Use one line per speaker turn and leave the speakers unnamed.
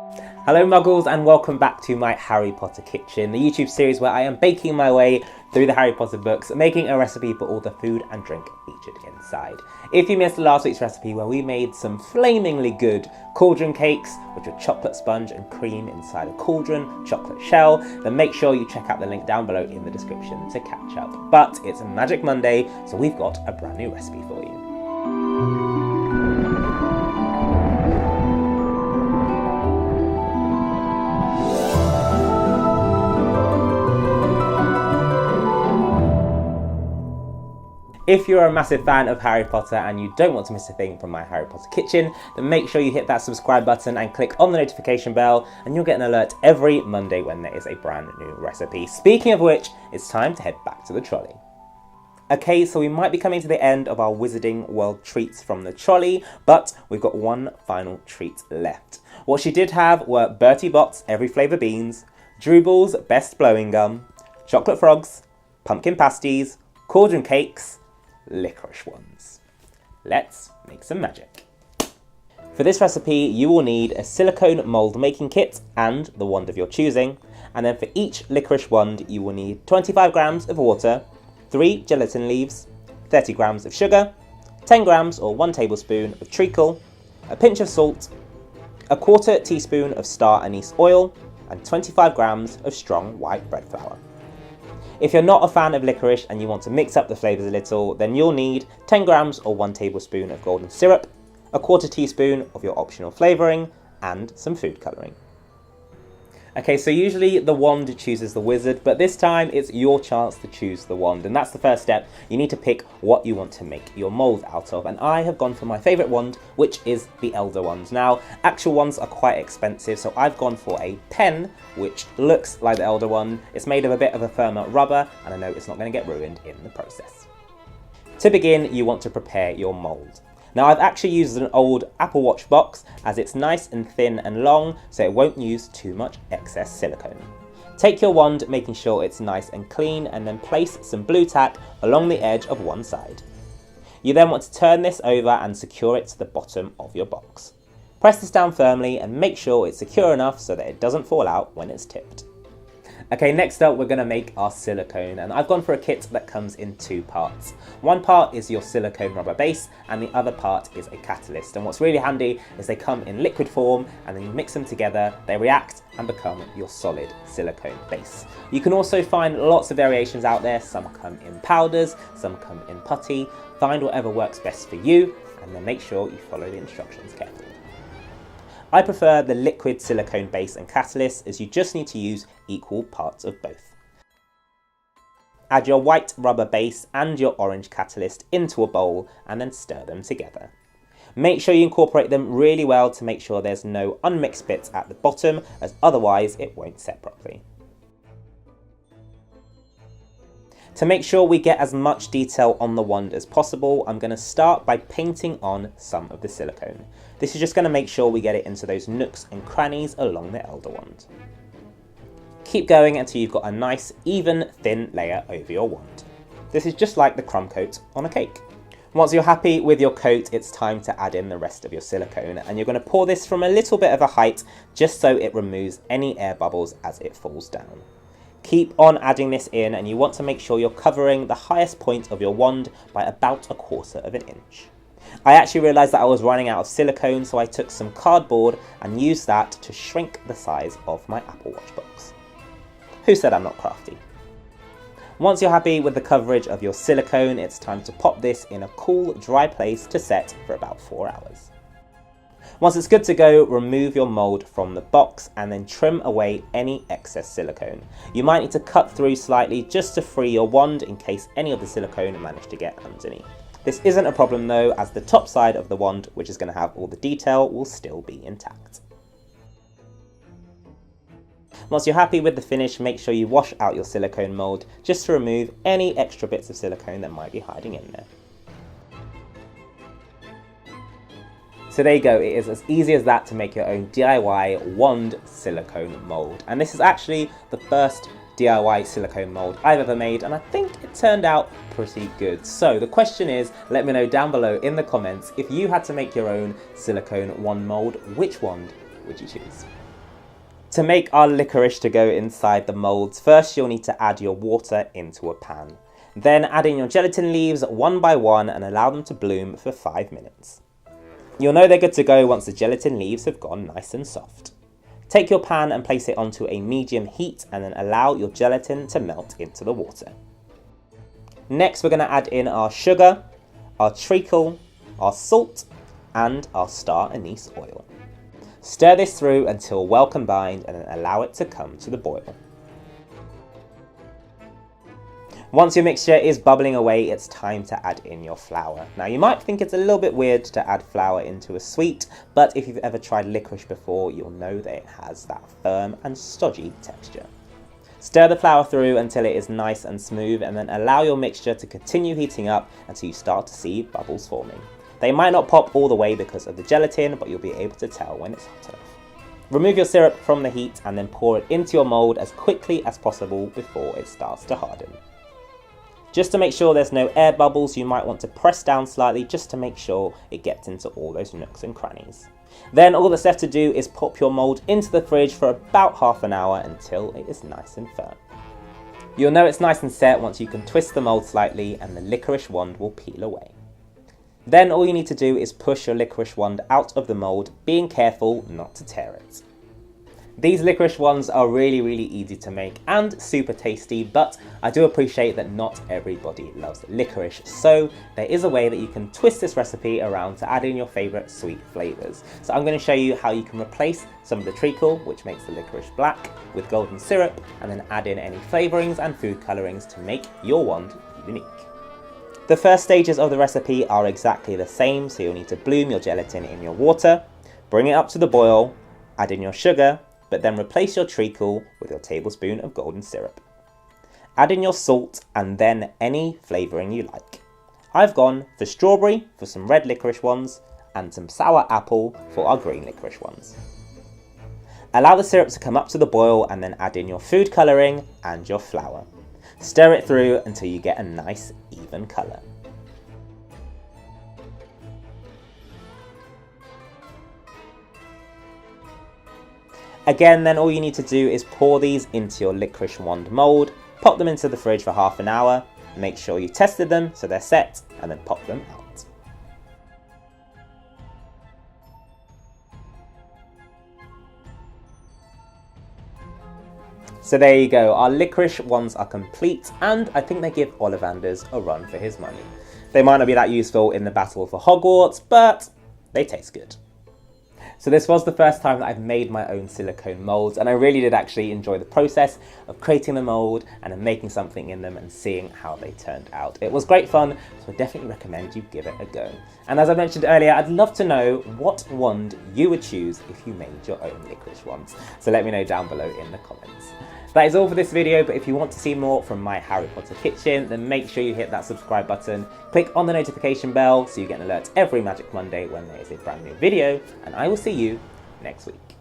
Hello Muggles and welcome back to my Harry Potter kitchen, the YouTube series where I am baking my way through the Harry Potter books, making a recipe for all the food and drink featured inside. If you missed last week's recipe where we made some flamingly good cauldron cakes, which are chocolate sponge and cream inside a cauldron chocolate shell, then make sure you check out the link down below in the description to catch up. But it's a Magic Monday, so we've got a brand new recipe for you. If you're a massive fan of Harry Potter and you don't want to miss a thing from my Harry Potter kitchen, then make sure you hit that subscribe button and click on the notification bell and you'll get an alert every Monday when there is a brand new recipe. Speaking of which, it's time to head back to the trolley. Okay, so we might be coming to the end of our Wizarding World treats from the trolley, but we've got one final treat left. What she did have were Bertie Bott's Every Flavour Beans, Drubel's Best Blowing Gum, Chocolate Frogs, Pumpkin Pasties, Cauldron Cakes, Liquorice Wands. Let's make some magic. For this recipe, you will need a silicone mould making kit and the wand of your choosing, and then for each licorice wand, you will need 25 grams of water, 3 gelatin leaves, 30 grams of sugar, 10 grams or 1 tablespoon of treacle, a pinch of salt, a 1/4 teaspoon of star anise oil, and 25 grams of strong white bread flour. If you're not a fan of licorice and you want to mix up the flavours a little, then you'll need 10 grams or 1 tablespoon of golden syrup, a 1/4 teaspoon of your optional flavouring, and some food colouring. Okay, so usually the wand chooses the wizard, but this time it's your chance to choose the wand, and that's the first step. You need to pick what you want to make your mould out of, and I have gone for my favourite wand, which is the Elder Wand. Now, actual wands are quite expensive, so I've gone for a pen, which looks like the Elder Wand. It's made of a bit of a firmer rubber, and I know it's not going to get ruined in the process. To begin, you want to prepare your mould. Now I've actually used an old Apple Watch box as it's nice and thin and long, so it won't use too much excess silicone. Take your wand, making sure it's nice and clean, and then place some blue tack along the edge of one side. You then want to turn this over and secure it to the bottom of your box. Press this down firmly and make sure it's secure enough so that it doesn't fall out when it's tipped. Okay, next up we're going to make our silicone, and I've gone for a kit that comes in 2 parts. One part is your silicone rubber base and the other part is a catalyst, and what's really handy is they come in liquid form and then you mix them together, they react and become your solid silicone base. You can also find lots of variations out there. Some come in powders, some come in putty. Find whatever works best for you and then make sure you follow the instructions carefully. I prefer the liquid silicone base and catalyst as you just need to use equal parts of both. Add your white rubber base and your orange catalyst into a bowl and then stir them together. Make sure you incorporate them really well to make sure there's no unmixed bits at the bottom, as otherwise it won't set properly. To make sure we get as much detail on the wand as possible, I'm going to start by painting on some of the silicone. This is just going to make sure we get it into those nooks and crannies along the Elder Wand. Keep going until you've got a nice, even, thin layer over your wand. This is just like the crumb coat on a cake. Once you're happy with your coat, it's time to add in the rest of your silicone, and you're going to pour this from a little bit of a height just so it removes any air bubbles as it falls down. Keep on adding this in, and you want to make sure you're covering the highest point of your wand by about 1/4 of an inch. I actually realised that I was running out of silicone, so I took some cardboard and used that to shrink the size of my Apple Watch box. Who said I'm not crafty? Once you're happy with the coverage of your silicone, it's time to pop this in a cool, dry place to set for about 4 hours. Once it's good to go, remove your mould from the box and then trim away any excess silicone. You might need to cut through slightly just to free your wand in case any of the silicone managed to get underneath. This isn't a problem though, as the top side of the wand, which is going to have all the detail, will still be intact. Once you're happy with the finish, make sure you wash out your silicone mould just to remove any extra bits of silicone that might be hiding in there. So there you go, it is as easy as that to make your own DIY wand silicone mould. And this is actually the first DIY silicone mould I've ever made, and I think it turned out pretty good. So the question is, let me know down below in the comments, if you had to make your own silicone wand mould, which wand would you choose? To make our licorice to go inside the moulds, first you'll need to add your water into a pan. Then add in your gelatin leaves one by one and allow them to bloom for 5 minutes. You'll know they're good to go once the gelatin leaves have gone nice and soft. Take your pan and place it onto a medium heat and then allow your gelatin to melt into the water. Next we're going to add in our sugar, our treacle, our salt and our star anise oil. Stir this through until well combined and then allow it to come to the boil. Once your mixture is bubbling away, it's time to add in your flour. Now you might think it's a little bit weird to add flour into a sweet, but if you've ever tried licorice before, you'll know that it has that firm and stodgy texture. Stir the flour through until it is nice and smooth and then allow your mixture to continue heating up until you start to see bubbles forming. They might not pop all the way because of the gelatin, but you'll be able to tell when it's hot enough. Remove your syrup from the heat and then pour it into your mould as quickly as possible before it starts to harden. Just to make sure there's no air bubbles, you might want to press down slightly just to make sure it gets into all those nooks and crannies. Then all that's left to do is pop your mould into the fridge for about half an hour until it is nice and firm. You'll know it's nice and set once you can twist the mould slightly and the licorice wand will peel away. Then all you need to do is push your licorice wand out of the mould, being careful not to tear it. These licorice wands are really easy to make and super tasty, but I do appreciate that not everybody loves licorice, so there is a way that you can twist this recipe around to add in your favourite sweet flavours. So I'm going to show you how you can replace some of the treacle, which makes the licorice black, with golden syrup, and then add in any flavourings and food colourings to make your wand unique. The first stages of the recipe are exactly the same, so you'll need to bloom your gelatin in your water, bring it up to the boil, add in your sugar, but then replace your treacle with your tablespoon of golden syrup. Add in your salt and then any flavouring you like. I've gone for strawberry for some red licorice ones and some sour apple for our green licorice ones. Allow the syrup to come up to the boil and then add in your food colouring and your flour. Stir it through until you get a nice even colour. Again, then all you need to do is pour these into your licorice wand mould, pop them into the fridge for half an hour, make sure you tested them so they're set, and then pop them out. So there you go, our licorice wands are complete, and I think they give Ollivanders a run for his money. They might not be that useful in the battle for Hogwarts, but they taste good. So this was the first time that I've made my own silicone moulds, and I really did actually enjoy the process of creating the mould and then making something in them and seeing how they turned out. It was great fun, so I definitely recommend you give it a go. And as I mentioned earlier, I'd love to know what wand you would choose if you made your own licorice wands. So let me know down below in the comments. That is all for this video, but if you want to see more from my Harry Potter kitchen, then make sure you hit that subscribe button, click on the notification bell so you get an alert every Magic Monday when there is a brand new video, and I will see you next week.